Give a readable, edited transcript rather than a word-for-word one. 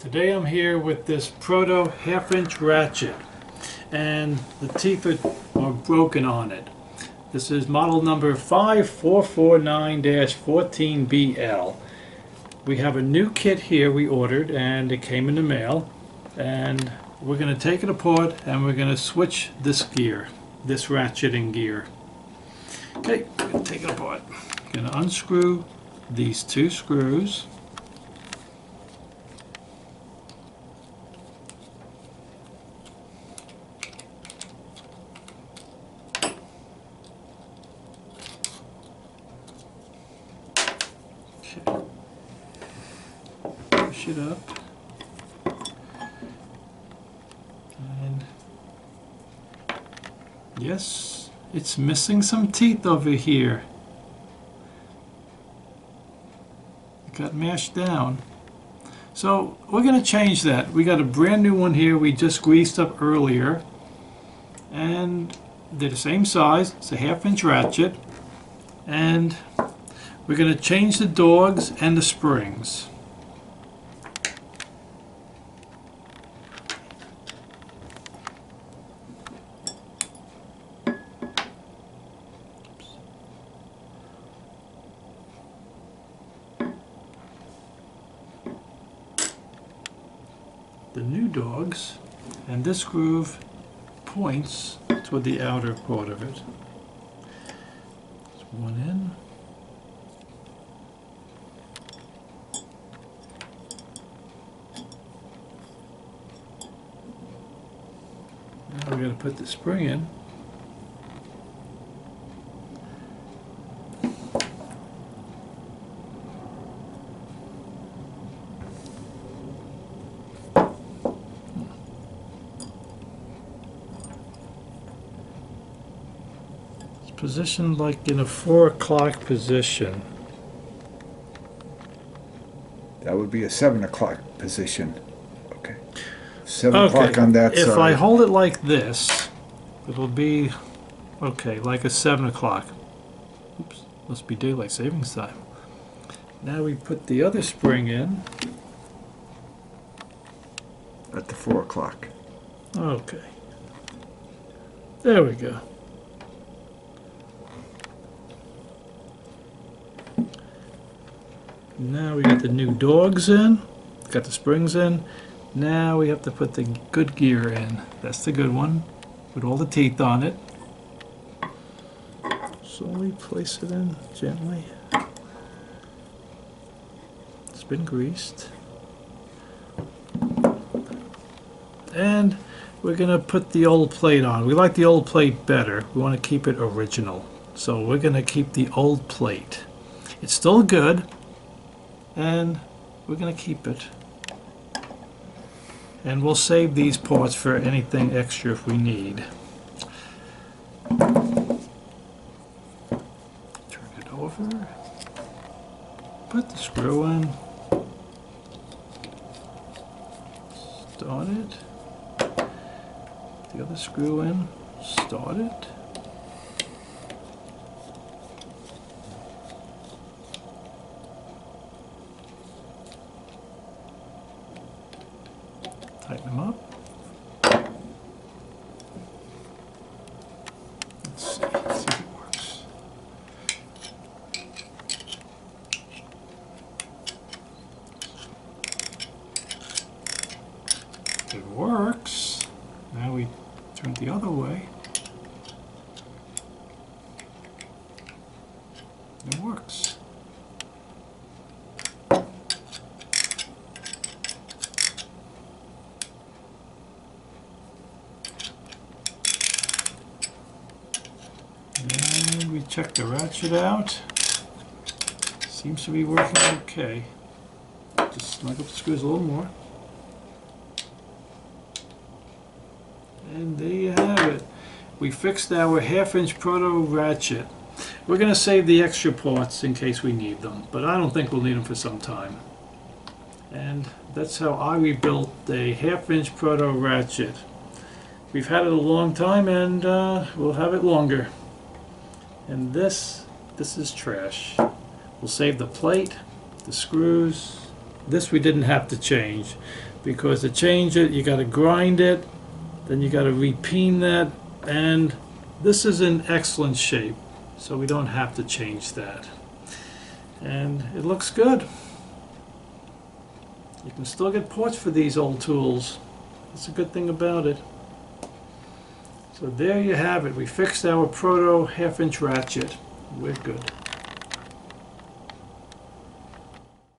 Today I'm here with this Proto half-inch ratchet, and the teeth are broken on it. This is model number 5449-14BL. We have a new kit here we ordered, and it came in the mail, and we're going to take it apart and we're going to switch this gear, this ratcheting gear. Okay, we're going to take it apart. Going to unscrew these two screws. Push it up, and yes, it's missing some teeth over here. It got mashed down. So we're going to change that. We got a brand new one here we just greased up earlier, and they're the same size. It's a half-inch ratchet, and we're going to change the dogs and the springs. The new dogs, and this groove points toward the outer part of it. There's one in. Now we're going to put the spring in. Positioned like in a 4 o'clock position. That would be a 7 o'clock position. Okay. 7 o'clock on that side. If I hold it like this, it'll be okay, like a 7 o'clock. Oops, must be daylight savings time. Now we put the other spring in. At the 4 o'clock. Okay. There we go. Now we got the new dogs in, got the springs in. Now we have to put the good gear in. That's the good one, with all the teeth on it. Slowly place it in gently. It's been greased. And we're gonna put the old plate on. We like the old plate better. We want to keep it original. So we're gonna keep the old plate. It's still good, and we're going to keep it. And we'll save these parts for anything extra if we need. Turn it over. Put the screw in. Start it. The other screw in. Start it. Tighten them up. Let's see if it works. It works. Now we turn it the other way. It works. And we check the ratchet out. Seems to be working okay. Just snug up the screws a little more. And there you have it. We fixed our half-inch Proto ratchet. We're going to save the extra parts in case we need them, but I don't think we'll need them for some time. And that's how I rebuilt a half-inch Proto ratchet. We've had it a long time, and we'll have it longer. And this is trash. We'll save the plate, the screws. This we didn't have to change. because to change it, you got to grind it, then you got to repeen that, and this is in excellent shape, so we don't have to change that. And it looks good. You can still get ports for these old tools. That's a good thing about it. So there you have it. We fixed our Proto 1/2-inch ratchet. We're good.